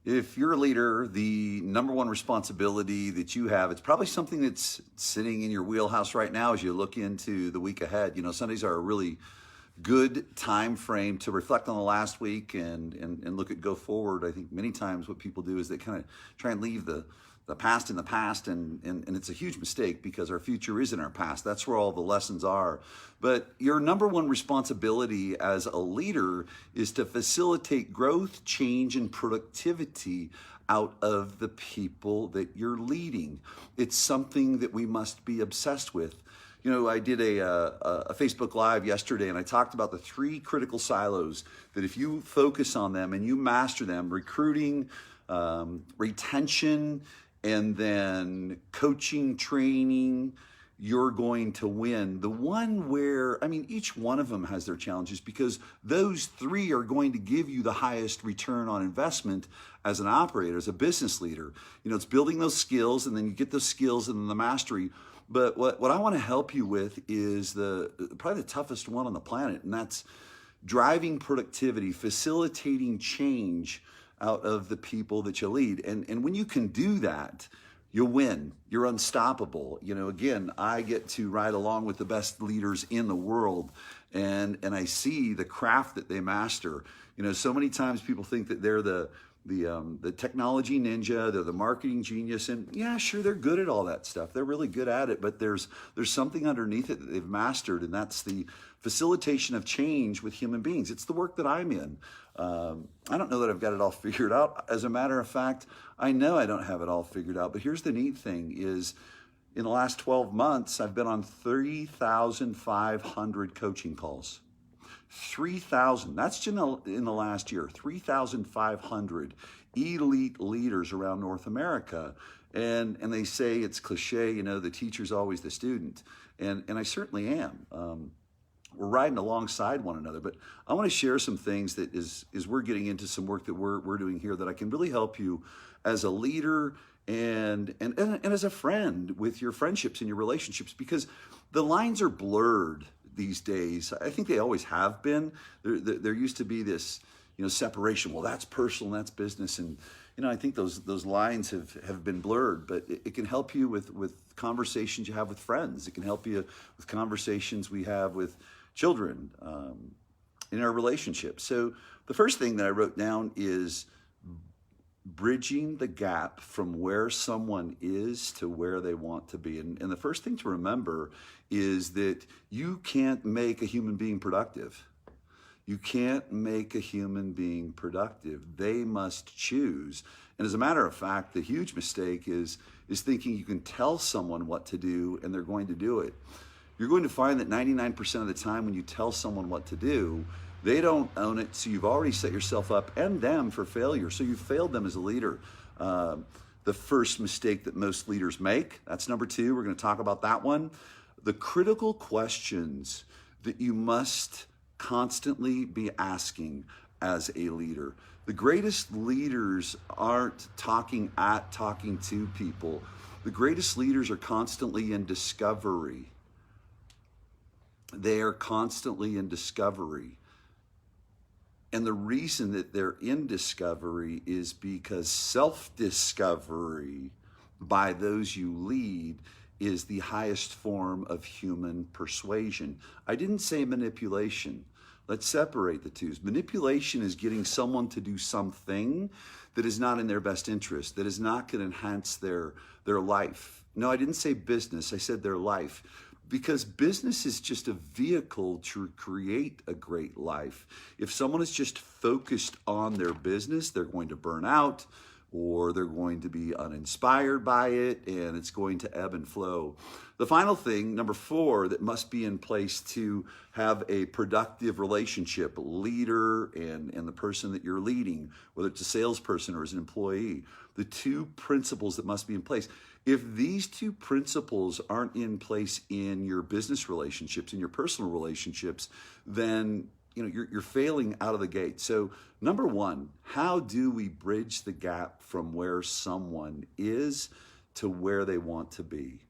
If you're a leader, the number one responsibility that you have, it's probably something that's sitting in your wheelhouse right now as you look into the week ahead. Sundays are a really good time frame to reflect on the last week and look at go forward. I think many times what people do is they kind of try and leave the past in the past, and it's a huge mistake because our future is in our past. That's where all the lessons are. But your number one responsibility as a leader is to facilitate growth, change, and productivity out of the people that you're leading. It's something that we must be obsessed with. I did a Facebook Live yesterday, and I talked about the 3 critical silos that if you focus on them and you master them: recruiting, retention, and then coaching, training, you're going to win. The one where, each one of them has their challenges because those 3 are going to give you the highest return on investment as an operator, as a business leader. It's building those skills, and then you get those skills and then the mastery. But what I want to help you with is probably the toughest one on the planet, and that's driving productivity, facilitating change out of the people that you lead. And when you can do that, you'll win. You're unstoppable. Again, I get to ride along with the best leaders in the world, and I see the craft that they master. So many times people think that they're the technology ninja, they're the marketing genius, and yeah, sure, they're good at all that stuff. They're really good at it, but there's something underneath it that they've mastered, and that's the facilitation of change with human beings. It's the work that I'm in. I don't know that I've got it all figured out. As a matter of fact, I know I don't have it all figured out, but here's the neat thing is in the last 12 months, I've been on 3,500 coaching calls. 3,000, that's in the last year, 3,500 elite leaders around North America. And they say it's cliche, the teacher's always the student. And I certainly am. We're riding alongside one another, but I want to share some things that is we're getting into some work that we're doing here that I can really help you as a leader and as a friend with your friendships and your relationships, because the lines are blurred these days. I think they always have been. There used to be this, separation. Well, that's personal, and that's business, and I think those lines have been blurred. But it can help you with conversations you have with friends. It can help you with conversations we have with children in our relationships. So the first thing that I wrote down is bridging the gap from where someone is to where they want to be. And the first thing to remember is that you can't make a human being productive. You can't make a human being productive. They must choose. And as a matter of fact, the huge mistake is thinking you can tell someone what to do and they're going to do it. You're going to find that 99% of the time when you tell someone what to do, they don't own it, so you've already set yourself up and them for failure. So you've failed them as a leader. The first mistake that most leaders make, that's number 2. We're going to talk about that one. The critical questions that you must constantly be asking as a leader. The greatest leaders aren't talking to people. The greatest leaders are constantly in discovery. They are constantly in discovery. And the reason that they're in discovery is because self-discovery by those you lead is the highest form of human persuasion. I didn't say manipulation. Let's separate the two. Manipulation is getting someone to do something that is not in their best interest, that is not going to enhance their life. No, I didn't say business. I said their life. Because business is just a vehicle to create a great life. If someone is just focused on their business, they're going to burn out, or they're going to be uninspired by it, and it's going to ebb and flow. The final thing, number 4, that must be in place to have a productive relationship, leader and the person that you're leading, whether it's a salesperson or as an employee, the 2 principles that must be in place. If these 2 principles aren't in place in your business relationships, in your personal relationships, then you're failing out of the gate. So number 1, how do we bridge the gap from where someone is to where they want to be?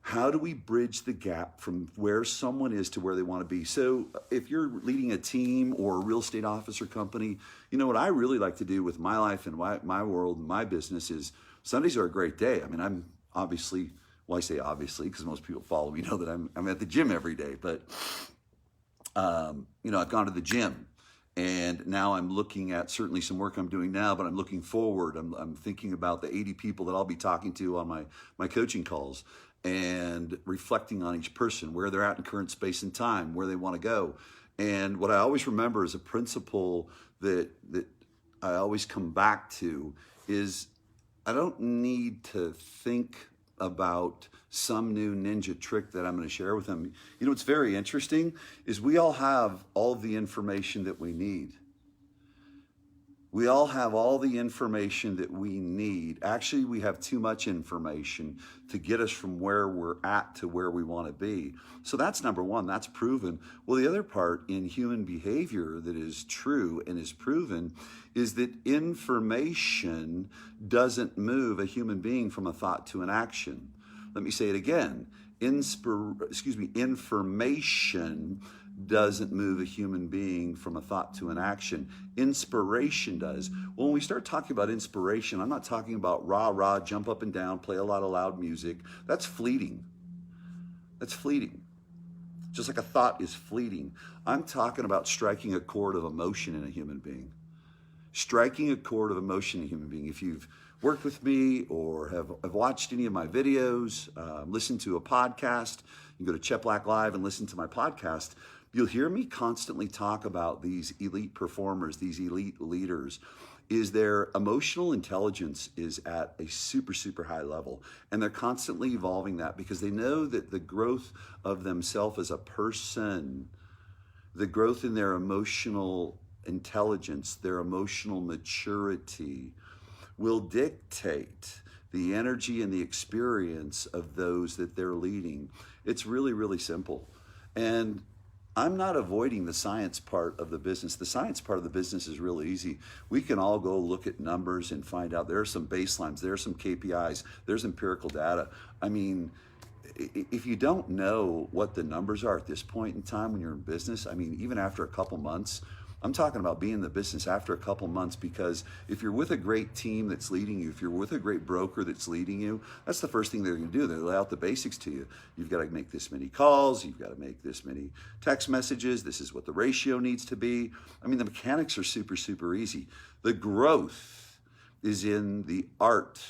How do we bridge the gap from where someone is to where they want to be? So if you're leading a team or a real estate office or company, you know what I really like to do with my life and my world and my business is Sundays are a great day. I mean, I'm obviously, well, I say obviously because most people follow me know that I'm at the gym every day, but you know, I've gone to the gym. And now I'm looking at certainly some work I'm doing now, but I'm looking forward. I'm thinking about the 80 people that I'll be talking to on my coaching calls and reflecting on each person, where they're at in current space and time, where they want to go. And what I always remember is a principle that I always come back to is I don't need to think about some new ninja trick that I'm going to share with them. You know, what's very interesting is we all have all the information that we need. We all have all the information that we need. Actually, we have too much information to get us from where we're at to where we want to be. So that's number one, that's proven. Well, the other part in human behavior that is true and is proven is that information doesn't move a human being from a thought to an action. Let me say it again. Information doesn't move a human being from a thought to an action. Inspiration does. Well, when we start talking about inspiration, I'm not talking about rah, jump up and down, play a lot of loud music. That's fleeting. That's fleeting. Just like a thought is fleeting. I'm talking about striking a chord of emotion in a human being. Striking a chord of emotion in a human being. If you've worked with me or have watched any of my videos, listened to a podcast, you go to Cheplak Live and listen to my podcast, you'll hear me constantly talk about these elite performers, these elite leaders, is their emotional intelligence is at a super, super high level. And they're constantly evolving that because they know that the growth of themselves as a person, the growth in their emotional intelligence, their emotional maturity will dictate the energy and the experience of those that they're leading. It's really, really simple. And I'm not avoiding the science part of the business. The science part of the business is really easy. We can all go look at numbers and find out there are some baselines, there are some KPIs, there's empirical data. I mean, if you don't know what the numbers are at this point in time when you're in business, I mean, even after a couple months, I'm talking about being in the business after a couple months, because if you're with a great team that's leading you, if you're with a great broker that's leading you, that's the first thing they're going to do. They lay out the basics to you. You've got to make this many calls. You've got to make this many text messages. This is what the ratio needs to be. I mean, the mechanics are super, super easy. The growth is in the art,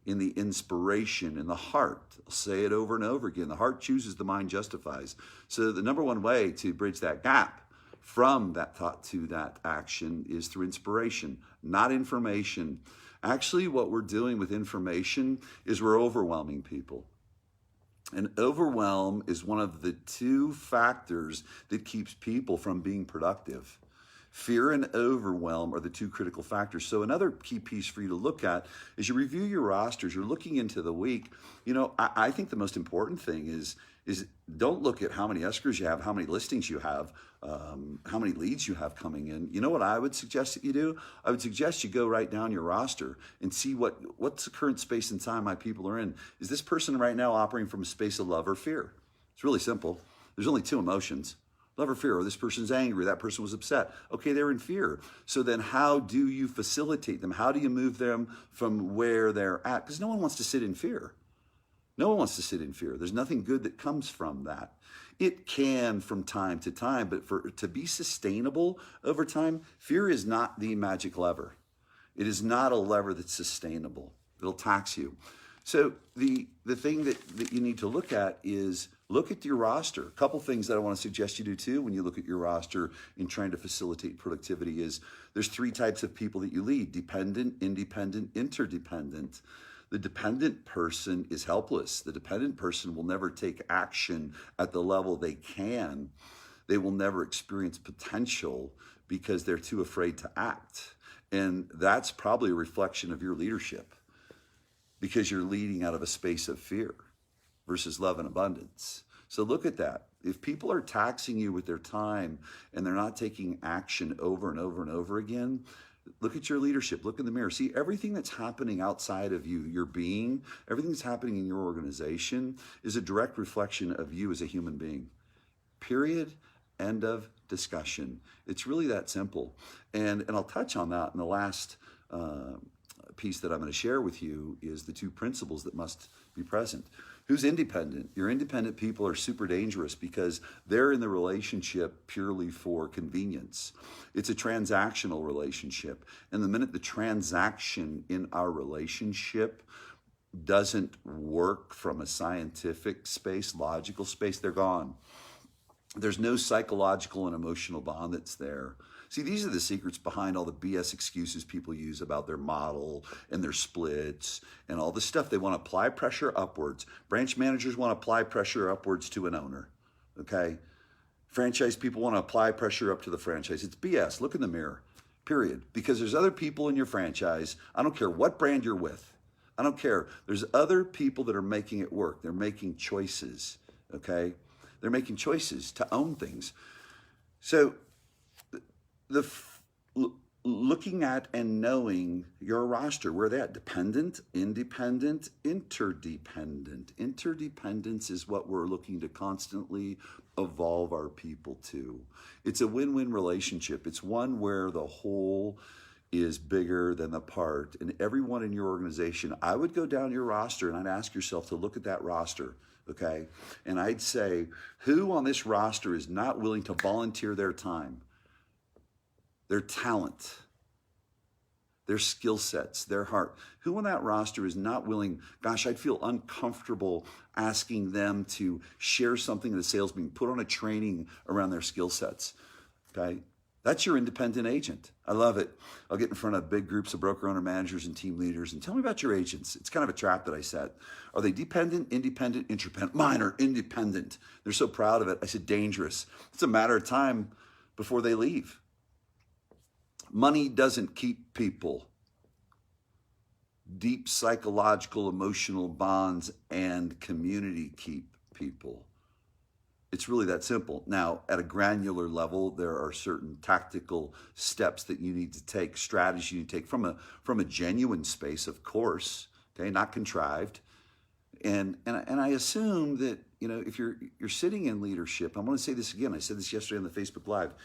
in the inspiration, in the heart. I'll say it over and over again. The heart chooses, the mind justifies. So the number one way to bridge that gap from that thought to that action is through inspiration, not information. Actually, what we're doing with information is we're overwhelming people. And overwhelm is one of the two factors that keeps people from being productive. Fear and overwhelm are the two critical factors. So another key piece for you to look at is you review your rosters, you're looking into the week. You know, I think the most important thing is don't look at how many escrows you have, how many listings you have, how many leads you have coming in. You know what I would suggest that you do? I would suggest you go write down your roster and see what's the current space and time my people are in. Is this person right now operating from a space of love or fear? It's really simple. There's only two emotions. Love or fear, or this person's angry, that person was upset. Okay, they're in fear. So then how do you facilitate them? How do you move them from where they're at? Because no one wants to sit in fear. No one wants to sit in fear. There's nothing good that comes from that. It can from time to time, but to be sustainable over time, fear is not the magic lever. It is not a lever that's sustainable. It'll tax you. So the thing that you need to look at is look at your roster. A couple things that I want to suggest you do too when you look at your roster in trying to facilitate productivity is there's three types of people that you lead: dependent, independent, interdependent. The dependent person is helpless. The dependent person will never take action at the level they can. They will never experience potential because they're too afraid to act. And that's probably a reflection of your leadership, because you're leading out of a space of fear versus love and abundance. So look at that. If people are taxing you with their time and they're not taking action over and over and over again, Look at your leadership. Look in the mirror. See, everything that's happening outside of you, your being, everything that's happening in your organization is a direct reflection of you as a human being. Period. End of discussion. It's really that simple. And I'll touch on that in the last piece that I'm going to share with you is the two principles that must be present. Who's independent? Your independent people are super dangerous because they're in the relationship purely for convenience. It's a transactional relationship. And the minute the transaction in our relationship doesn't work from a scientific space, logical space, they're gone. There's no psychological and emotional bond that's there. See, these are the secrets behind all the BS excuses people use about their model and their splits and all the stuff. They want to apply pressure upwards. Branch managers want to apply pressure upwards to an owner, okay? Franchise people want to apply pressure up to the franchise. It's BS. Look in the mirror, period. Because there's other people in your franchise. I don't care what brand you're with. I don't care. There's other people that are making it work. They're making choices, okay? They're making choices to own things. So looking at and knowing your roster, where they're at, dependent, independent, interdependent. Interdependence is what we're looking to constantly evolve our people to. It's a win-win relationship. It's one where the whole is bigger than the part. And everyone in your organization, I would go down your roster and I'd ask yourself to look at that roster. Okay. And I'd say, who on this roster is not willing to volunteer their time, their talent, their skill sets, their heart? Who on that roster is not willing? Gosh, I'd feel uncomfortable asking them to share something in a sales meeting, put on a training around their skill sets. Okay. That's your independent agent. I love it. I'll get in front of big groups of broker owner managers and team leaders and tell me about your agents. It's kind of a trap that I set. Are they dependent, independent, interdependent? Mine are independent. They're so proud of it. I said, dangerous. It's a matter of time before they leave. Money doesn't keep people. Deep psychological, emotional bonds and community keep people. It's really that simple. Now, at a granular level, there are certain tactical steps that you need to take, strategy you take from a genuine space, of course, okay, not contrived. And I assume that, if you're sitting in leadership, I'm going to say this again. I said this yesterday on the Facebook Live.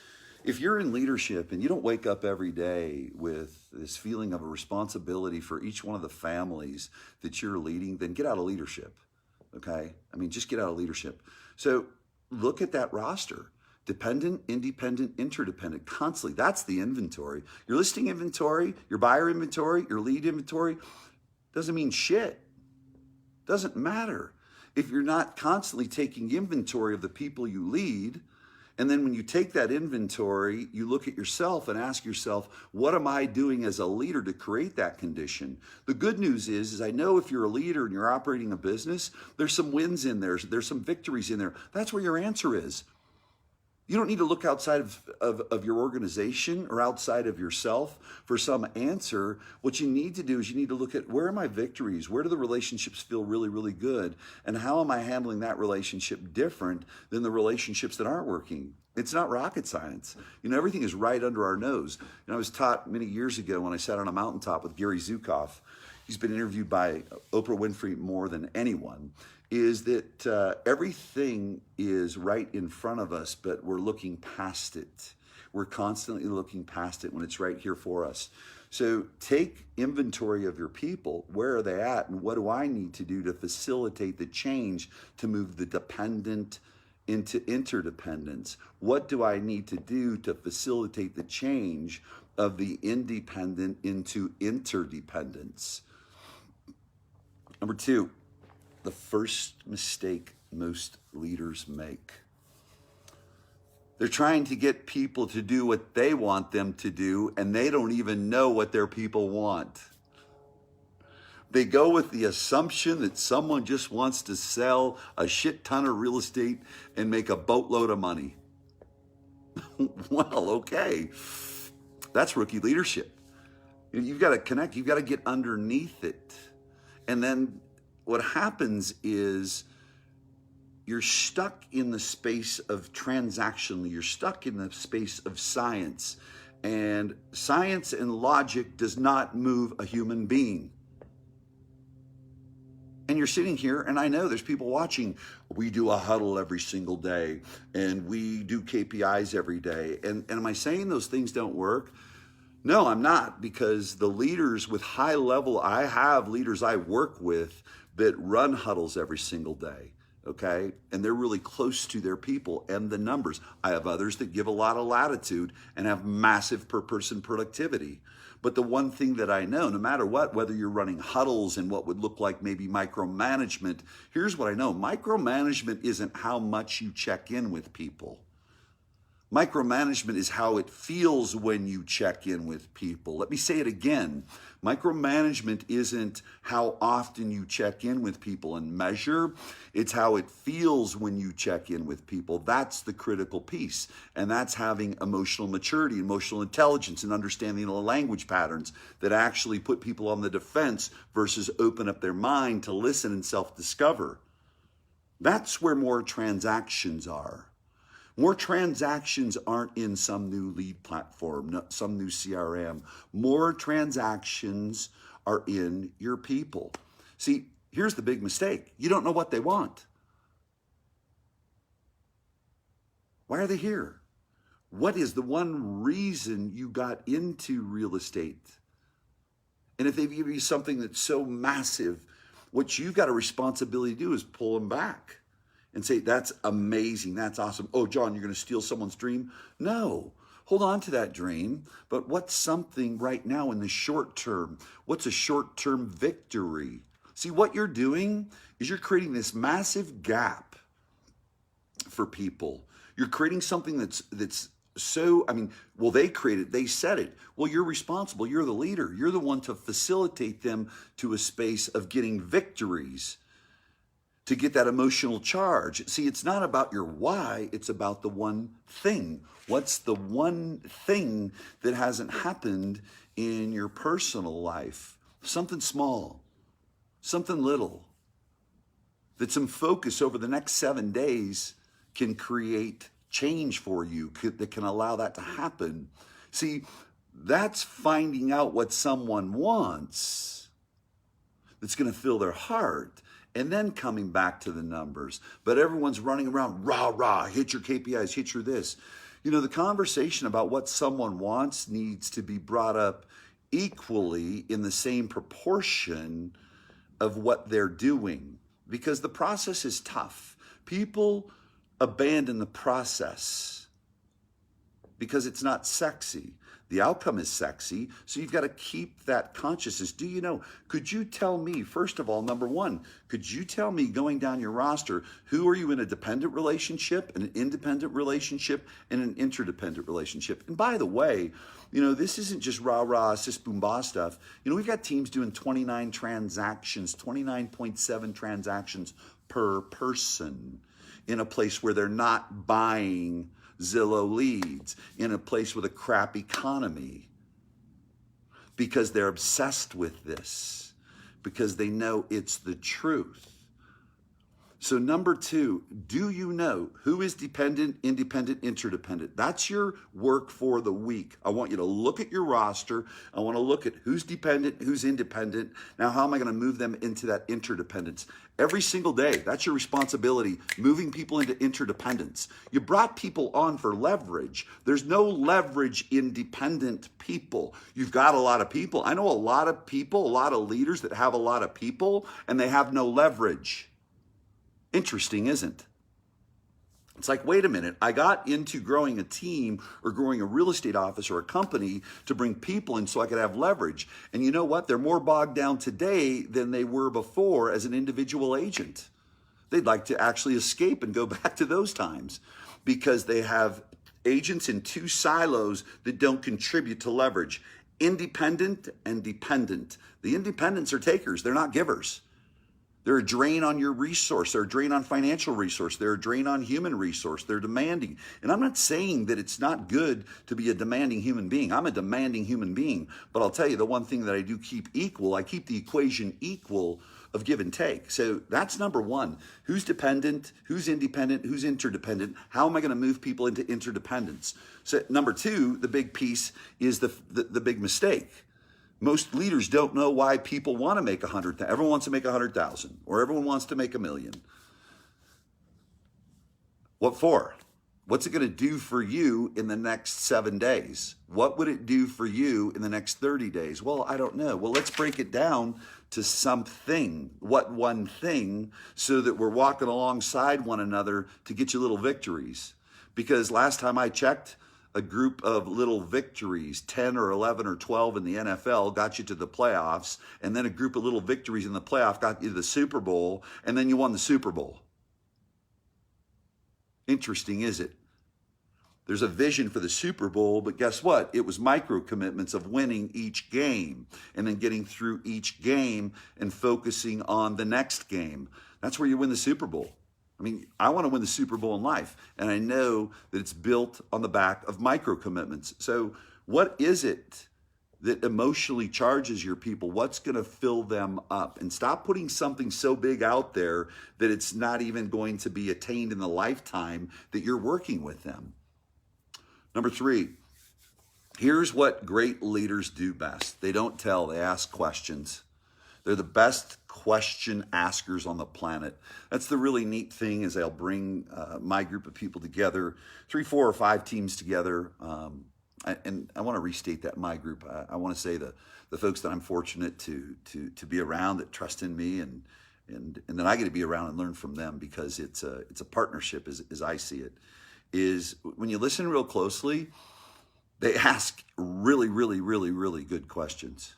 If you're in leadership and you don't wake up every day with this feeling of a responsibility for each one of the families that you're leading, then get out of leadership, okay? I mean, just get out of leadership. So look at that roster. Dependent, independent, interdependent, constantly. That's the inventory. Your listing inventory, your buyer inventory, your lead inventory doesn't mean shit. Doesn't matter. If you're not constantly taking inventory of the people you lead, and then when you take that inventory, you look at yourself and ask yourself, what am I doing as a leader to create that condition? The good news is I know if you're a leader and you're operating a business, there's some wins in there. There's some victories in there. That's where your answer is. You don't need to look outside of your organization or outside of yourself for some answer. What you need to do is you need to look at, where are my victories? Where do the relationships feel really, really good? And how am I handling that relationship different than the relationships that aren't working? It's not rocket science. Everything is right under our nose. I was taught many years ago when I sat on a mountaintop with Gary Zukav. He's been interviewed by Oprah Winfrey more than anyone. Is that everything is right in front of us, but we're looking past it. We're constantly looking past it when it's right here for us. So take inventory of your people. Where are they at? And what do I need to do to facilitate the change to move the dependent into interdependence? What do I need to do to facilitate the change of the independent into interdependence? Number two, the first mistake most leaders make. They're trying to get people to do what they want them to do, and they don't even know what their people want. They go with the assumption that someone just wants to sell a shit ton of real estate and make a boatload of money. Well, okay. That's rookie leadership. You've got to connect. You've got to get underneath it. And then what happens is you're stuck in the space of transactionally. You're stuck in the space of science. And science and logic does not move a human being. And you're sitting here, and I know there's people watching. We do a huddle every single day, and we do KPIs every day. And am I saying those things don't work? No, I'm not, because the leaders with high level, I have leaders I work with that run huddles every single day, okay? And they're really close to their people and the numbers. I have others that give a lot of latitude and have massive per person productivity. But the one thing that I know, no matter what, whether you're running huddles and what would look like maybe micromanagement, here's what I know. Micromanagement isn't how much you check in with people. Micromanagement is how it feels when you check in with people. Let me say it again. Micromanagement isn't how often you check in with people and measure. It's how it feels when you check in with people. That's the critical piece. And that's having emotional maturity, emotional intelligence, and understanding the language patterns that actually put people on the defense versus open up their mind to listen and self-discover. That's where more transactions are. More transactions aren't in some new lead platform, some new CRM. More transactions are in your people. See, here's the big mistake. You don't know what they want. Why are they here? What is the one reason you got into real estate? And if they give you something that's so massive, what you've got a responsibility to do is pull them back and say, that's amazing, that's awesome. Oh, John, you're gonna steal someone's dream? No, hold on to that dream. But what's something right now in the short term? What's a short-term victory? See, what you're doing is you're creating this massive gap for people. You're creating something that's so, well, they created, they said it. Well, you're responsible, you're the leader. You're the one to facilitate them to a space of getting victories, to get that emotional charge. See, it's not about your why, it's about the one thing. What's the one thing that hasn't happened in your personal life? Something small, something little, that some focus over the next 7 days can create change for you, that can allow that to happen. See, that's finding out what someone wants that's gonna fill their heart, and then coming back to the numbers. But everyone's running around, rah, rah, hit your KPIs, hit your this. You know, the conversation about what someone wants needs to be brought up equally in the same proportion of what they're doing, because the process is tough. People abandon the process because it's not sexy. The outcome is sexy, so you've got to keep that consciousness. Do you know, could you tell me, first of all, number one, could you tell me going down your roster, who are you in a dependent relationship, an independent relationship, and an interdependent relationship? And by the way, you know, this isn't just rah-rah, sis boom bah stuff. You know, we've got teams doing 29 transactions, 29.7 transactions per person in a place where they're not buying Zillow leads, in a place with a crap economy, because they're obsessed with this, because they know it's the truth. So number two, do you know who is dependent, independent, interdependent? That's your work for the week. I want you to look at your roster. I want to look at who's dependent, who's independent. Now, how am I going to move them into that interdependence? Every single day, that's your responsibility, moving people into interdependence. You brought people on for leverage. There's no leverage in dependent people. You've got a lot of people. I know a lot of people, a lot of leaders that have a lot of people, and they have no leverage. Interesting, isn't it? It's like, wait a minute, I got into growing a team or growing a real estate office or a company to bring people in so I could have leverage. And you know what? They're more bogged down today than they were before as an individual agent. They'd like to actually escape and go back to those times because they have agents in two silos that don't contribute to leverage. Independent and dependent. The independents are takers, they're not givers. They're a drain on your resource. They're a drain on financial resource. They're a drain on human resource. They're demanding. And I'm not saying that it's not good to be a demanding human being. I'm a demanding human being. But I'll tell you the one thing that I do keep equal, I keep the equation equal of give and take. So that's number one. Who's dependent? Who's independent? Who's interdependent? How am I going to move people into interdependence? So number two, the big piece is the big mistake. Most leaders don't know why people want to make 100,000. Everyone wants to make 100,000, or everyone wants to make 1,000,000. What for? What's it going to do for you in the next 7 days? What would it do for you in the next 30 days? Well, I don't know. Well, let's break it down to something. What one thing, so that we're walking alongside one another to get you little victories. Because last time I checked, a group of little victories, 10 or 11 or 12 in the NFL, got you to the playoffs, and then a group of little victories in the playoff got you to the Super Bowl, and then you won the Super Bowl. Interesting, is it? There's a vision for the Super Bowl, but guess what? It was micro commitments of winning each game and then getting through each game and focusing on the next game. That's where you win the Super Bowl. I mean, I want to win the Super Bowl in life, and I know that it's built on the back of micro commitments. So what is it that emotionally charges your people? What's going to fill them up? And stop putting something so big out there that it's not even going to be attained in the lifetime that you're working with them. Number three, here's what great leaders do best. They don't tell, they ask questions. They're the best question askers on the planet. That's the really neat thing, is I'll bring my group of people together, 3, 4, or 5 teams together. And I want to restate that my group. I want to say the folks that I'm fortunate to be around, that trust in me, and then I get to be around and learn from them, because it's a partnership as I see it. Is when you listen real closely, they ask really, really, really, really good questions.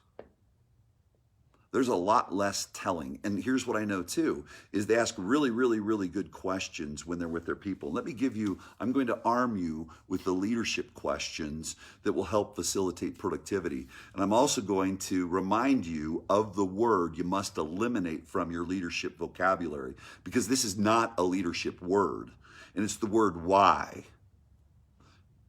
There's a lot less telling. And here's what I know too, is they ask really, really, really good questions when they're with their people. Let me give you, I'm going to arm you with the leadership questions that will help facilitate productivity. And I'm also going to remind you of the word you must eliminate from your leadership vocabulary, because this is not a leadership word. And it's the word why.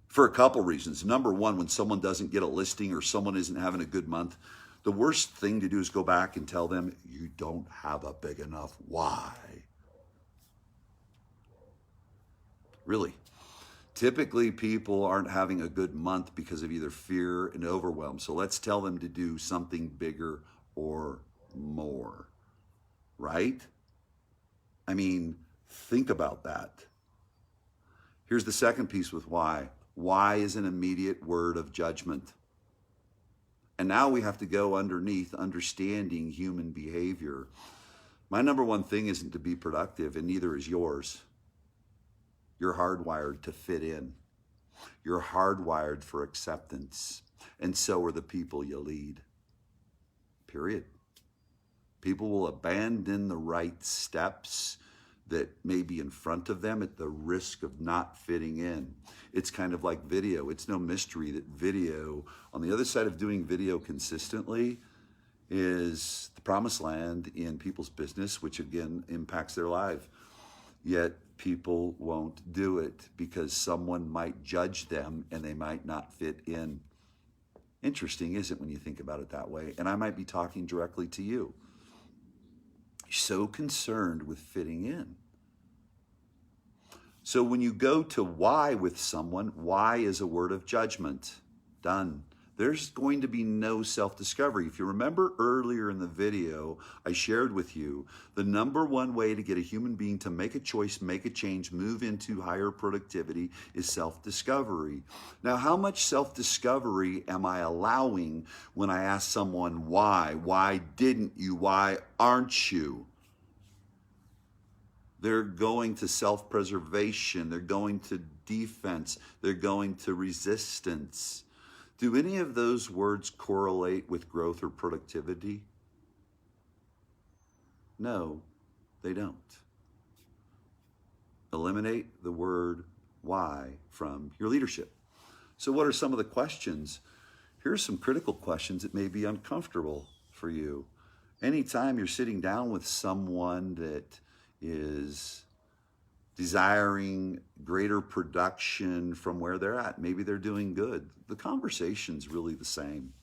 For a couple reasons. Number one, when someone doesn't get a listing or someone isn't having a good month, the worst thing to do is go back and tell them, you don't have a big enough why. Really. Typically, people aren't having a good month because of either fear and overwhelm. So let's tell them to do something bigger or more. Right? I mean, think about that. Here's the second piece with why. Why is an immediate word of judgment. And now we have to go underneath understanding human behavior. My number one thing isn't to be productive, and neither is yours. You're hardwired to fit in. You're hardwired for acceptance. And so are the people you lead. Period. People will abandon the right steps that may be in front of them at the risk of not fitting in. It's kind of like video. It's no mystery that video, on the other side of doing video consistently, is the promised land in people's business, which again impacts their life. Yet people won't do it because someone might judge them and they might not fit in. Interesting, isn't it, when you think about it that way? And I might be talking directly to you. So concerned with fitting in. So when you go to why with someone, why is a word of judgment. Done. There's going to be no self-discovery. If you remember earlier in the video, I shared with you the number one way to get a human being to make a choice, make a change, move into higher productivity is self-discovery. Now, how much self-discovery am I allowing when I ask someone why? Why didn't you? Why aren't you? They're going to self-preservation. They're going to defense. They're going to resistance. Do any of those words correlate with growth or productivity? No, they don't. Eliminate the word why from your leadership. So what are some of the questions? Here are some critical questions that may be uncomfortable for you. Anytime you're sitting down with someone that is desiring greater production from where they're at, maybe they're doing good, the conversation's really the same.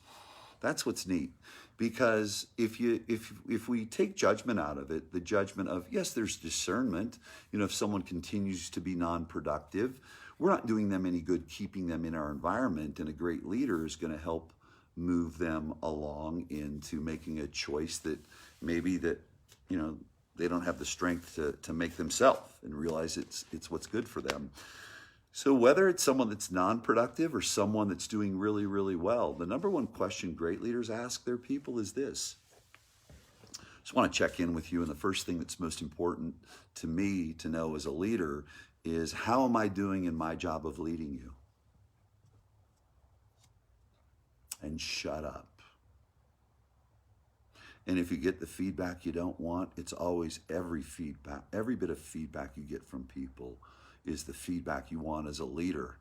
That's what's neat. Because if we take judgment out of it, the judgment of, yes, there's discernment. If someone continues to be non-productive, we're not doing them any good keeping them in our environment, and a great leader is going to help move them along into making a choice that maybe that they don't have the strength to make themselves, and realize it's what's good for them. So whether it's someone that's non-productive or someone that's doing really, really well, the number one question great leaders ask their people is this. I just want to check in with you, and the first thing that's most important to me to know as a leader is, how am I doing in my job of leading you? And shut up. And if you get the feedback you don't want, it's always every bit of feedback you get from people is the feedback you want as a leader.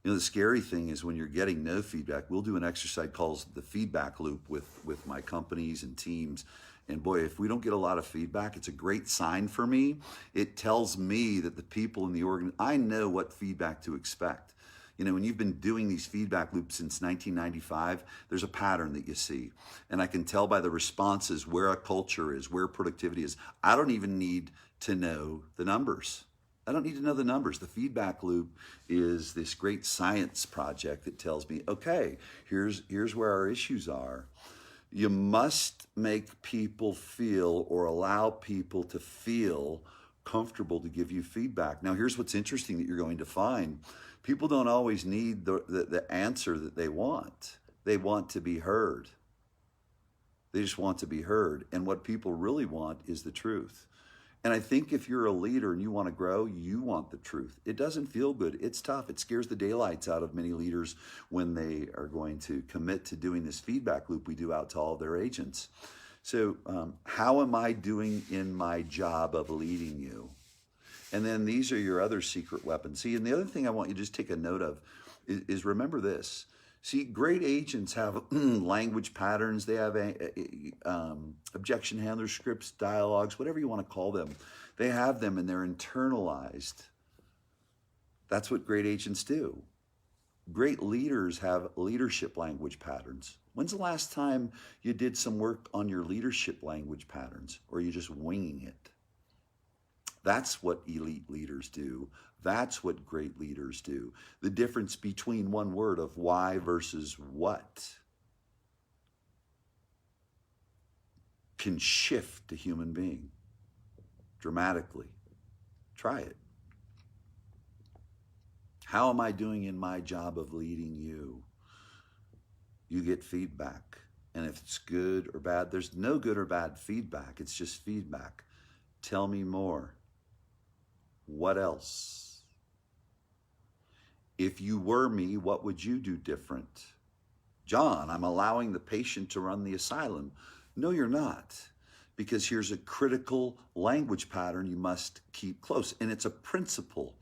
The scary thing is when you're getting no feedback, we'll do an exercise called the feedback loop with my companies and teams. And boy, if we don't get a lot of feedback, it's a great sign for me. It tells me that the people in the I know what feedback to expect. When you've been doing these feedback loops since 1995, there's a pattern that you see. And I can tell by the responses where a culture is, where productivity is. I don't even need to know the numbers. I don't need to know the numbers. The feedback loop is this great science project that tells me, okay, here's where our issues are. You must make people feel, or allow people to feel comfortable to give you feedback. Now, here's what's interesting that you're going to find. People don't always need the answer that they want. They want to be heard. They just want to be heard. And what people really want is the truth. And I think if you're a leader and you want to grow, you want the truth. It doesn't feel good. It's tough. It scares the daylights out of many leaders when they are going to commit to doing this feedback loop we do out to all of their agents. So how am I doing in my job of leading you? And then these are your other secret weapons. See, and the other thing I want you to just take a note of is remember this. See, great agents have language patterns. They have objection handler scripts, dialogues, whatever you want to call them. They have them and they're internalized. That's what great agents do. Great leaders have leadership language patterns. When's the last time you did some work on your leadership language patterns, or are you just winging it? That's what elite leaders do. That's what great leaders do. The difference between one word of why versus what can shift a human being dramatically. Try it. How am I doing in my job of leading you? You get feedback. And if it's good or bad, there's no good or bad feedback. It's just feedback. Tell me more. What else? If you were me, what would you do different? John, I'm allowing the patient to run the asylum. No, you're not. Because here's a critical language pattern you must keep close. And it's a principle.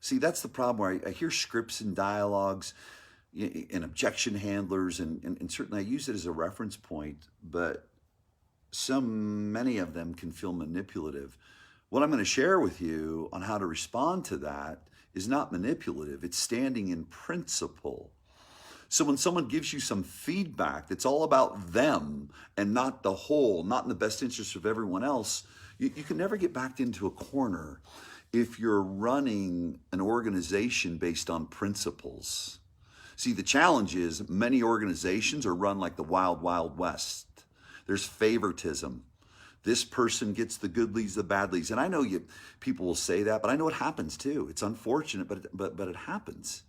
See, that's the problem where I hear scripts and dialogues and objection handlers, and certainly I use it as a reference point, but so many of them can feel manipulative. What I'm going to share with you on how to respond to that is not manipulative. It's standing in principle. So when someone gives you some feedback that's all about them and not the whole, not in the best interest of everyone else, you can never get backed into a corner if you're running an organization based on principles. See, the challenge is many organizations are run like the wild, wild west. There's favoritism. This person gets the good leads, the bad leads. And I know people will say that, but I know it happens too. It's unfortunate, but it happens.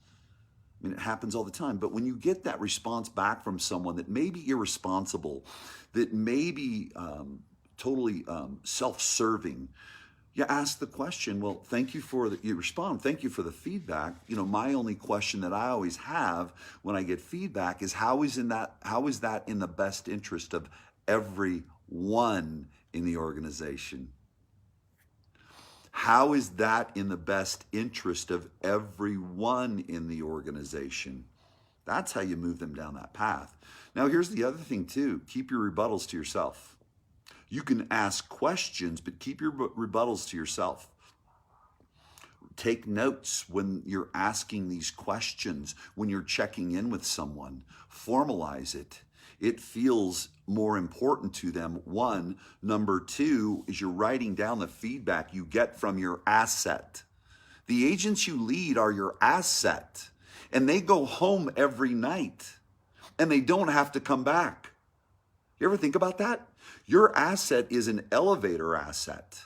I mean, it happens all the time. But when you get that response back from someone that may be irresponsible, that may be totally self-serving, you ask the question, well, thank you you respond, thank you for the feedback. My only question that I always have when I get feedback is how is that in the best interest of everyone in the organization? How is that in the best interest of everyone in the organization? That's how you move them down that path. Now, here's the other thing too. Keep your rebuttals to yourself. You can ask questions, but keep your rebuttals to yourself. Take notes when you're asking these questions, when you're checking in with someone. Formalize it. It feels more important to them, one. Number two is you're writing down the feedback you get from your asset. The agents you lead are your asset, and they go home every night, and they don't have to come back. You ever think about that? Your asset is an elevator asset,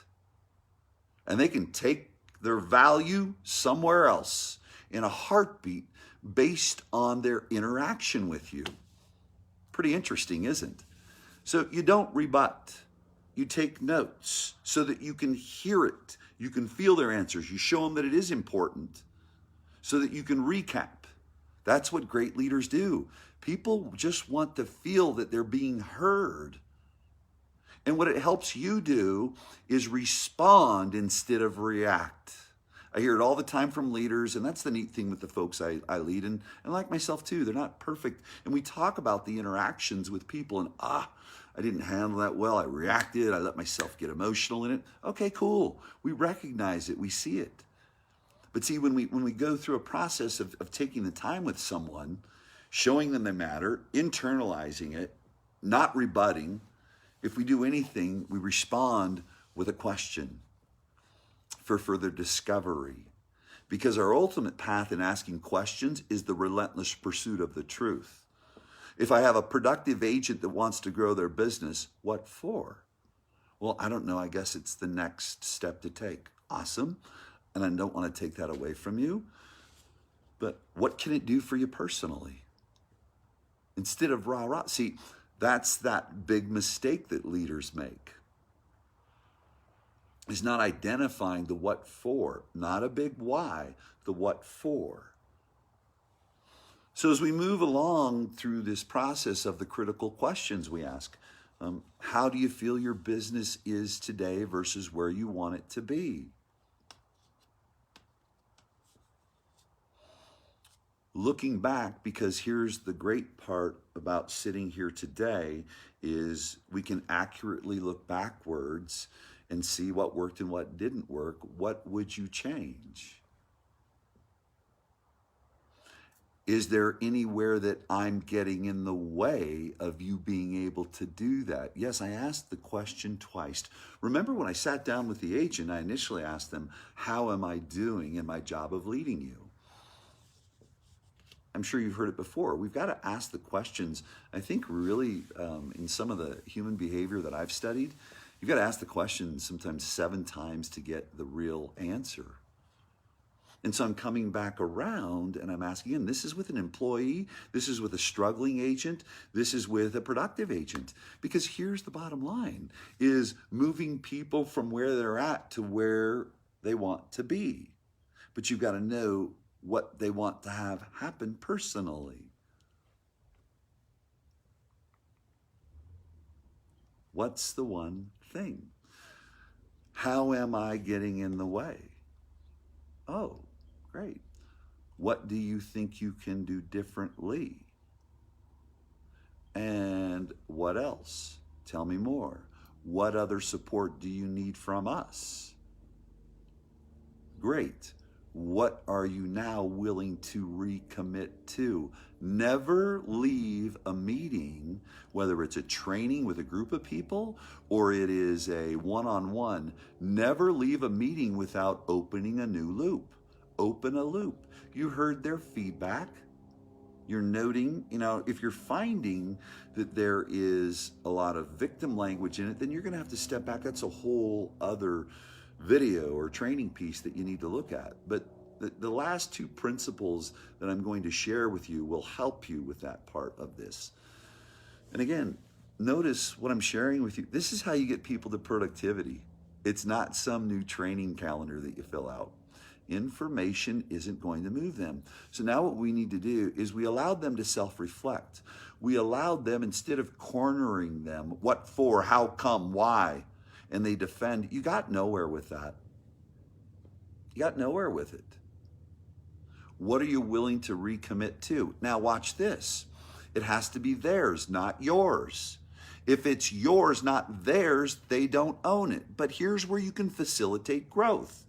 and they can take their value somewhere else in a heartbeat based on their interaction with you. Pretty interesting, isn't it? So you don't rebut. You take notes so that you can hear it. You can feel their answers. You show them that it is important so that you can recap. That's what great leaders do. People just want to feel that they're being heard. And what it helps you do is respond instead of react. I hear it all the time from leaders, and that's the neat thing with the folks I lead, and like myself too, they're not perfect. And we talk about the interactions with people, and I didn't handle that well. I reacted. I let myself get emotional in it. Okay, cool. We recognize it. We see it. But see, when we go through a process of taking the time with someone, showing them they matter, internalizing it, not rebutting, if we do anything, we respond with a question for further discovery. Because our ultimate path in asking questions is the relentless pursuit of the truth. If I have a productive agent that wants to grow their business, what for? Well, I don't know. I guess it's the next step to take. Awesome. And I don't want to take that away from you. But what can it do for you personally? Instead of rah-rah. See, that's that big mistake that leaders make. Is not identifying the what for, not a big why, the what for. So as we move along through this process of the critical questions we ask, how do you feel your business is today versus where you want it to be? Looking back, because here's the great part about sitting here today, is we can accurately look backwards and see what worked and what didn't work. What would you change? Is there anywhere that I'm getting in the way of you being able to do that? Yes, I asked the question twice. Remember when I sat down with the agent, I initially asked them, how am I doing in my job of leading you? I'm sure you've heard it before. We've got to ask the questions. I think really in some of the human behavior that I've studied, you've got to ask the question sometimes 7 times to get the real answer. And so I'm coming back around and I'm asking again, this is with an employee, this is with a struggling agent, this is with a productive agent. Because here's the bottom line, is moving people from where they're at to where they want to be. But you've got to know what they want to have happen personally. What's the one thing? How am I getting in the way? Oh, great. What do you think you can do differently? And what else? Tell me more. What other support do you need from us? Great. What are you now willing to recommit to? Never leave a meeting, whether it's a training with a group of people or it is a one-on-one, never leave a meeting without opening a new loop. Open a loop. You heard their feedback. You're noting, if you're finding that there is a lot of victim language in it, then you're going to have to step back. That's a whole other video or training piece that you need to look at. But the last 2 principles that I'm going to share with you will help you with that part of this. And again, notice what I'm sharing with you. This is how you get people to productivity. It's not some new training calendar that you fill out. Information isn't going to move them. So now what we need to do is we allowed them to self-reflect. We allowed them, instead of cornering them, what for, how come, why, and they defend, you got nowhere with that. You got nowhere with it. What are you willing to recommit to? Now watch this. It has to be theirs, not yours. If it's yours, not theirs, they don't own it. But here's where you can facilitate growth.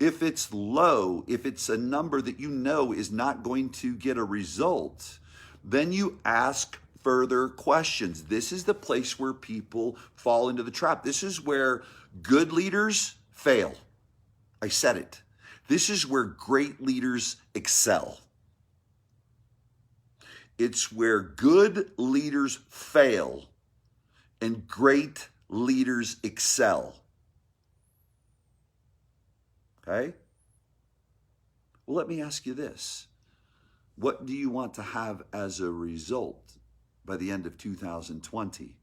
If it's low, if it's a number that you know is not going to get a result, then you ask further questions. This is the place where people fall into the trap. This is where good leaders fail. I said it. This is where great leaders excel. It's where good leaders fail and great leaders excel. Okay? Well, let me ask you this. What do you want to have as a result by the end of 2020?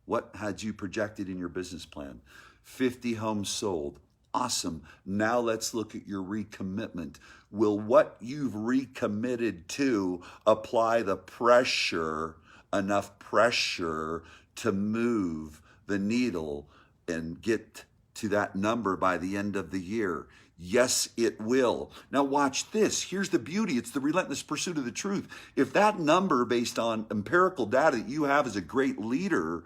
What had you projected in your business plan? 50 homes sold. Awesome. Now let's look at your recommitment. Will what you've recommitted to apply the pressure, enough pressure to move the needle and get to that number by the end of the year? Yes, it will. Now watch this. Here's the beauty. It's the relentless pursuit of the truth. If that number based on empirical data that you have as a great leader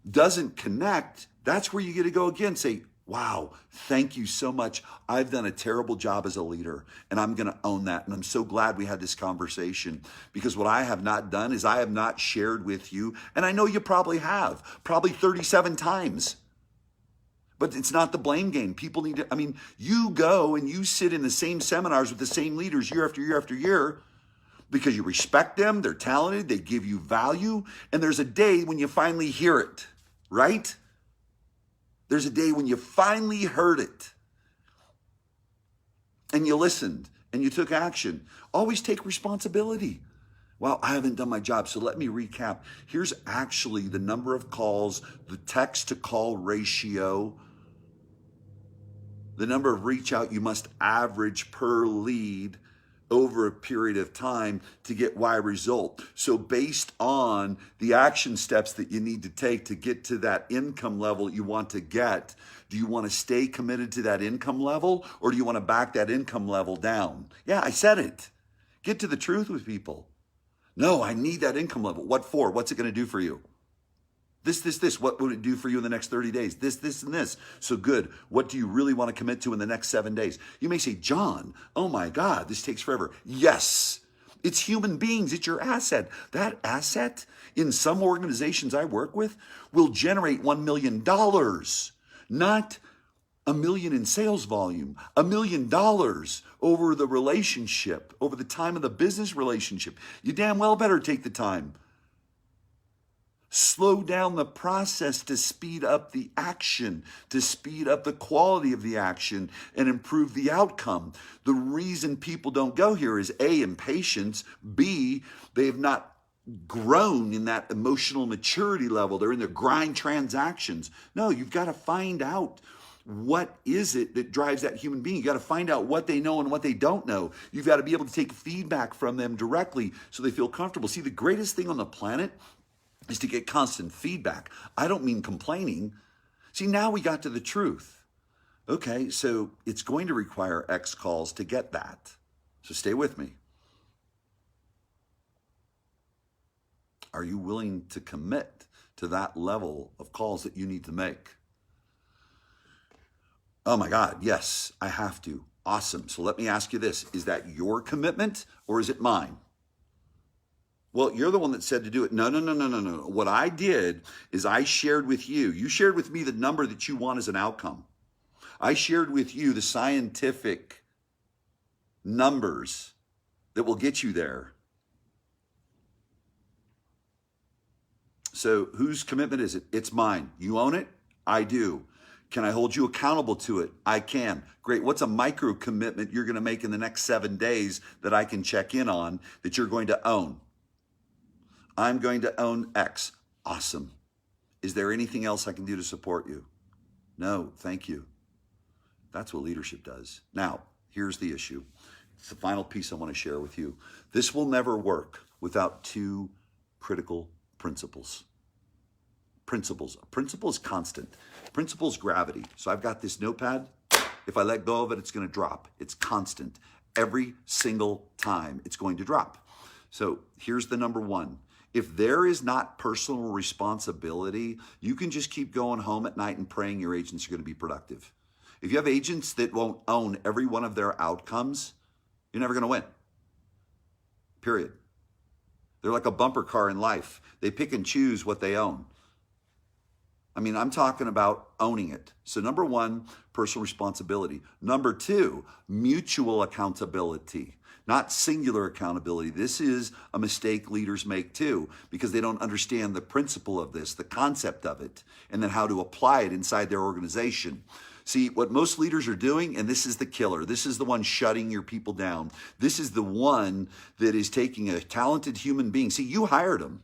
doesn't connect, that's where you get to go again. Say, wow, thank you so much. I've done a terrible job as a leader, and I'm going to own that. And I'm so glad we had this conversation, because what I have not done is I have not shared with you, and I know you probably have, probably 37 times. But it's not the blame game. People need to, you go and you sit in the same seminars with the same leaders year after year after year because you respect them, they're talented, they give you value, and there's a day when you finally hear it, right? There's a day when you finally heard it and you listened and you took action. Always take responsibility. Well, I haven't done my job, so let me recap. Here's actually the number of calls, the text to call ratio, the number of reach out you must average per lead over a period of time to get Y result. So based on the action steps that you need to take to get to that income level you want to get, do you want to stay committed to that income level, or do you want to back that income level down? Yeah, I said it. Get to the truth with people. No, I need that income level. What for? What's it going to do for you? This. What would it do for you in the next 30 days? This, and this. So good. What do you really want to commit to in the next 7 days? You may say, John, oh my God, this takes forever. Yes, it's human beings. It's your asset. That asset in some organizations I work with will generate $1 million, not $1 million in sales volume, $1 million over the relationship, over the time of the business relationship. You damn well better take the time. Slow down the process to speed up the action, to speed up the quality of the action and improve the outcome. The reason people don't go here is A, impatience, B, they have not grown in that emotional maturity level. They're in their grind transactions. No, you've got to find out what is it that drives that human being. You got to find out what they know and what they don't know. You've got to be able to take feedback from them directly so they feel comfortable. See, the greatest thing on the planet is to get constant feedback. I don't mean complaining. See, now we got to the truth. Okay, so it's going to require X calls to get that. So stay with me. Are you willing to commit to that level of calls that you need to make? Oh my God, yes, I have to. Awesome. So let me ask you this. Is that your commitment or is it mine? Well, you're the one that said to do it. No. What I did is I shared with you. You shared with me the number that you want as an outcome. I shared with you the scientific numbers that will get you there. So whose commitment is it? It's mine. You own it? I do. Can I hold you accountable to it? I can. Great. What's a micro commitment you're going to make in the next 7 days that I can check in on that you're going to own? I'm going to own X. Awesome. Is there anything else I can do to support you? No, thank you. That's what leadership does. Now, here's the issue. It's the final piece I want to share with you. This will never work without two critical principles. Principles. A principle is constant. Principle is gravity. So I've got this notepad. If I let go of it, it's going to drop. It's constant. Every single time it's going to drop. So here's the number one. If there is not personal responsibility, you can just keep going home at night and praying your agents are going to be productive. If you have agents that won't own every one of their outcomes, you're never going to win. Period. They're like a bumper car in life. They pick and choose what they own. I mean, I'm talking about owning it. So number one, personal responsibility. Number two, mutual accountability, not singular accountability. This is a mistake leaders make too, because they don't understand the principle of this, the concept of it, and then how to apply it inside their organization. See, what most leaders are doing, and this is the killer, this is the one shutting your people down. This is the one that is taking a talented human being. See, you hired them.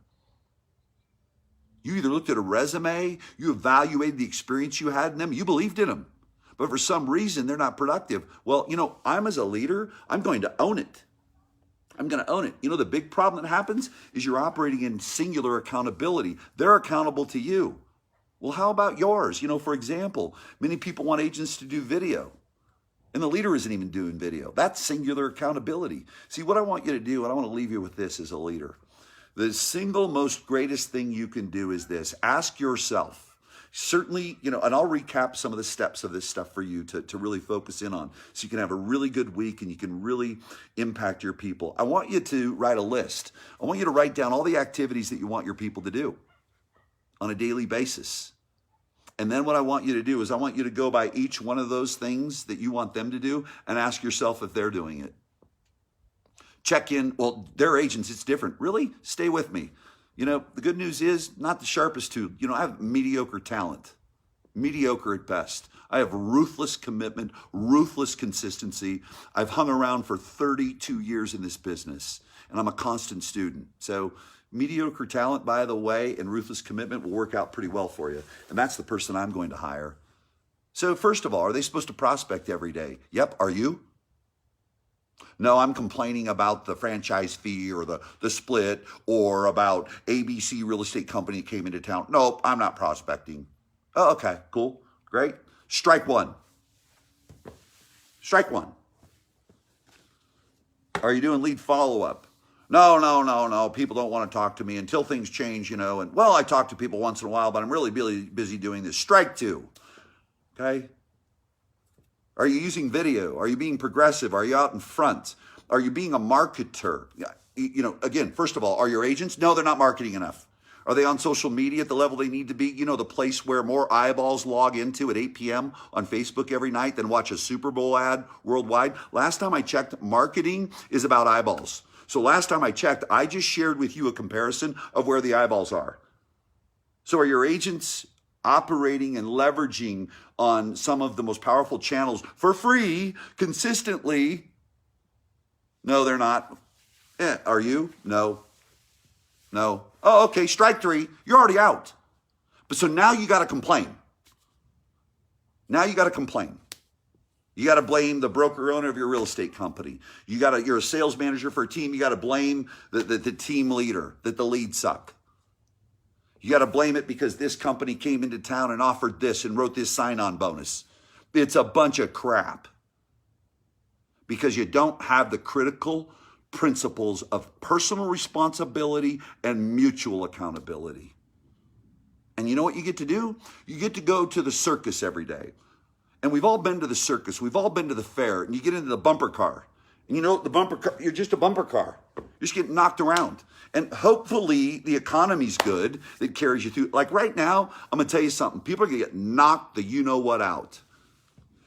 You either looked at a resume, you evaluated the experience you had in them, you believed in them. But for some reason, they're not productive. Well, you know, I'm as a leader, I'm going to own it. I'm going to own it. You know, the big problem that happens is you're operating in singular accountability. They're accountable to you. Well, how about yours? You know, for example, many people want agents to do video, and the leader isn't even doing video. That's singular accountability. See, what I want you to do, and I want to leave you with this as a leader. The single most greatest thing you can do is this. Ask yourself, certainly, you know, and I'll recap some of the steps of this stuff for you to really focus in on so you can have a really good week and you can really impact your people. I want you to write a list. I want you to write down all the activities that you want your people to do on a daily basis. And then what I want you to do is I want you to go by each one of those things that you want them to do and ask yourself if they're doing it. Check in. Well, their agents, it's different. Really? Stay with me. You know, the good news is not the sharpest tool. You know, I have mediocre talent, mediocre at best. I have ruthless commitment, ruthless consistency. I've hung around for 32 years in this business, and I'm a constant student. So mediocre talent, by the way, and ruthless commitment will work out pretty well for you. And that's the person I'm going to hire. So first of all, are they supposed to prospect every day? Yep. Are you? No, I'm complaining about the franchise fee or the split or about ABC real estate company came into town. Nope, I'm not prospecting. Oh, okay, cool, great. Strike one. Strike one. Are you doing lead follow-up? No. People don't want to talk to me until things change, you know. And well, I talk to people once in a while, but I'm really busy doing this. Strike two. Okay. Are you using video? Are you being progressive? Are you out in front? Are you being a marketer? You know, again, first of all, are your agents? No, they're not marketing enough. Are they on social media at the level they need to be? You know, the place where more eyeballs log into at 8 p.m. on Facebook every night than watch a Super Bowl ad worldwide? Last time I checked, marketing is about eyeballs. So last time I checked, I just shared with you a comparison of where the eyeballs are. So are your agents operating and leveraging on some of the most powerful channels for free consistently? No, they're not. Are you? No. Oh, okay, strike three. You're already out. But so now you got to complain. You got to blame the broker owner of your real estate company. You're a sales manager for a team. You got to blame the team leader, that the leads suck. You got to blame it because this company came into town and offered this and wrote this sign-on bonus. It's a bunch of crap because you don't have the critical principles of personal responsibility and mutual accountability. And you know what you get to do? You get to go to the circus every day. And we've all been to the circus. We've all been to the fair. And you get into the bumper car. And you know, the bumper car, you're just a bumper car. You're just getting knocked around. And hopefully the economy's good that carries you through. Like right now, I'm going to tell you something. People are going to get knocked the you-know-what out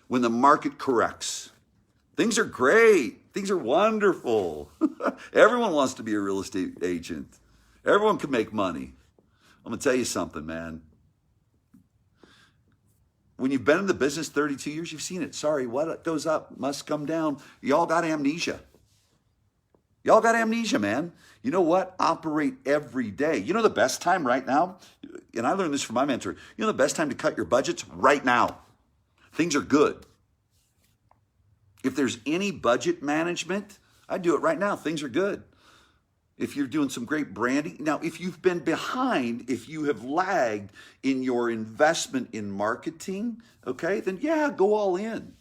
when the market corrects. Things are great. Things are wonderful. Everyone wants to be a real estate agent. Everyone can make money. I'm going to tell you something, man. When you've been in the business 32 years, you've seen it. Sorry, what goes up must come down. Y'all got amnesia. Y'all got amnesia, man. You know what? Operate every day. You know the best time right now? And I learned this from my mentor. You know the best time to cut your budgets? Right now. Things are good. If there's any budget management, I'd do it right now. Things are good. If you're doing some great branding. Now, if you've been behind, if you have lagged in your investment in marketing, okay, then yeah, go all in.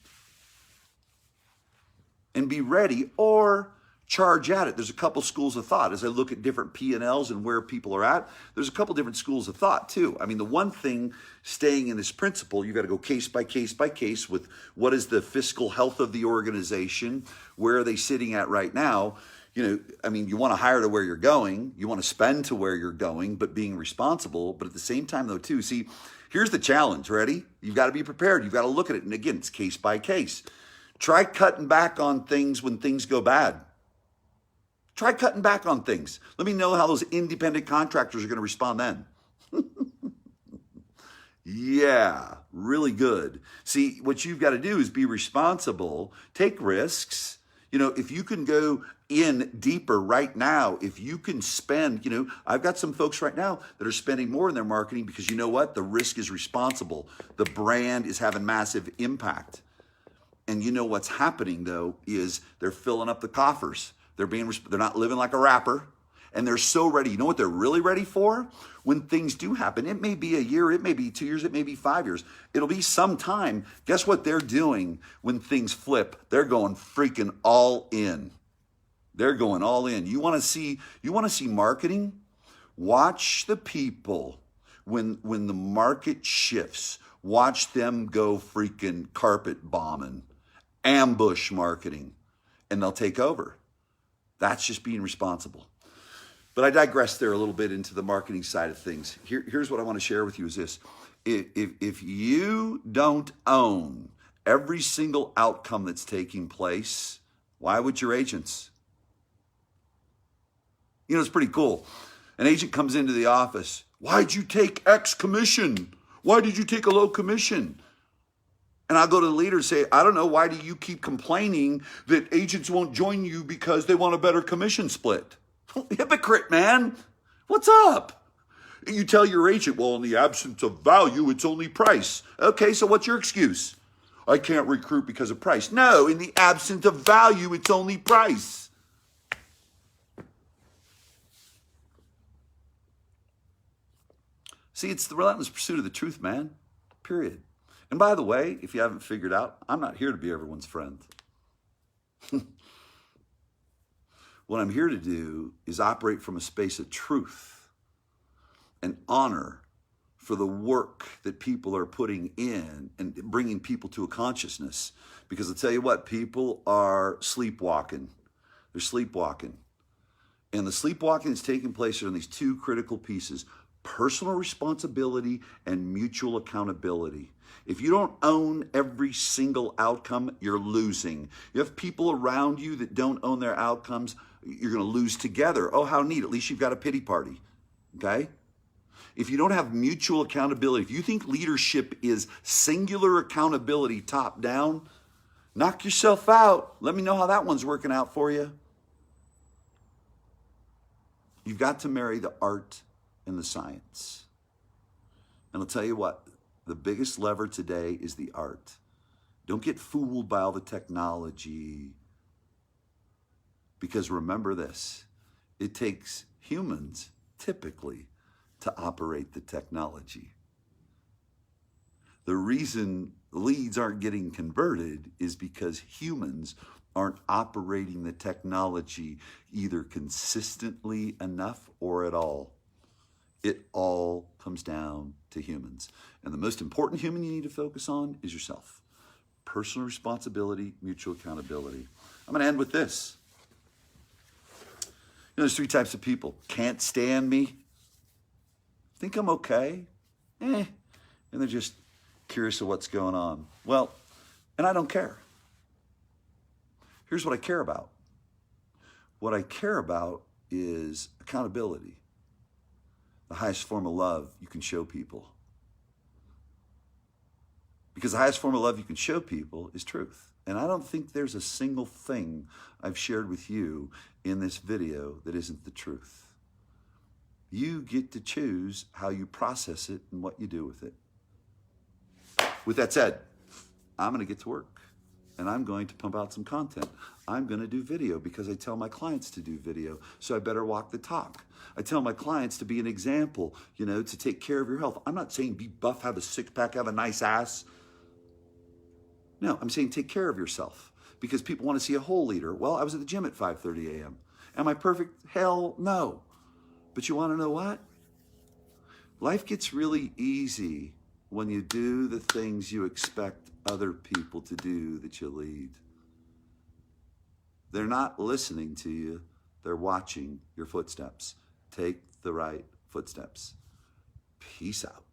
and be ready, or charge at it. There's a couple schools of thought. As I look at different P&Ls and where people are at, there's a couple different schools of thought too. I mean, the one thing, staying in this principle, you've got to go case by case by case with what is the fiscal health of the organization, where are they sitting at right now. I mean, you want to hire to where you're going, you want to spend to where you're going, but being responsible. But at the same time though too, see, here's the challenge. Ready? You've got to be prepared. You've got to look at it. And again, it's case by case. Try cutting back on things when things go bad. Try cutting back on things. Let me know how those independent contractors are going to respond then. Yeah, really good. See, what you've got to do is be responsible, take risks. If you can go in deeper right now, if you can spend, I've got some folks right now that are spending more in their marketing because you know what? The risk is responsible. The brand is having massive impact. And you know what's happening though is they're filling up the coffers. They're not living like a rapper, and they're so ready. You know what they're really ready for? When things do happen, it may be a year, it may be 2 years, it may be 5 years. It'll be some time. Guess what they're doing when things flip? They're going freaking all in. They're going all in. You want to see marketing? Watch the people when the market shifts. Watch them go freaking carpet bombing, ambush marketing, and they'll take over. That's just being responsible. But I digress there a little bit into the marketing side of things. Here's what I want to share with you is this. If you don't own every single outcome that's taking place, why would your agents? It's pretty cool. An agent comes into the office. Why'd you take X commission? Why did you take a low commission? And I'll go to the leader and say, I don't know, why do you keep complaining that agents won't join you because they want a better commission split? Hypocrite, man. What's up? You tell your agent, well, in the absence of value, it's only price. Okay, so what's your excuse? I can't recruit because of price. No, in the absence of value, it's only price. See, it's the relentless pursuit of the truth, man. Period. And by the way, if you haven't figured out, I'm not here to be everyone's friend. What I'm here to do is operate from a space of truth and honor for the work that people are putting in and bringing people to a consciousness. Because I'll tell you what, people are sleepwalking. They're sleepwalking. And the sleepwalking is taking place on these two critical pieces: personal responsibility and mutual accountability. If you don't own every single outcome, you're losing. You have people around you that don't own their outcomes, you're going to lose together. Oh, how neat. At least you've got a pity party. Okay? If you don't have mutual accountability, if you think leadership is singular accountability top down, knock yourself out. Let me know how that one's working out for you. You've got to marry the art and the science. And I'll tell you what, the biggest lever today is the art. Don't get fooled by all the technology. Because remember this, it takes humans typically to operate the technology. The reason leads aren't getting converted is because humans aren't operating the technology either consistently enough or at all. It all comes down to humans. And the most important human you need to focus on is yourself. Personal responsibility, mutual accountability. I'm going to end with this. There's 3 types of people. Can't stand me. Think I'm okay. And they're just curious of what's going on. Well, and I don't care. Here's what I care about. What I care about is accountability. The highest form of love you can show people. Because the highest form of love you can show people is truth. And I don't think there's a single thing I've shared with you in this video that isn't the truth. You get to choose how you process it and what you do with it. With that said, I'm going to get to work. And I'm going to pump out some content. I'm going to do video because I tell my clients to do video. So I better walk the talk. I tell my clients to be an example, to take care of your health. I'm not saying be buff, have a six pack, have a nice ass. No, I'm saying take care of yourself. because people want to see a whole leader. Well, I was at the gym at 5:30 a.m. Am I perfect? Hell no. But you want to know what? Life gets really easy when you do the things you expect other people to do that you lead. They're not listening to you. They're watching your footsteps. Take the right footsteps. Peace out.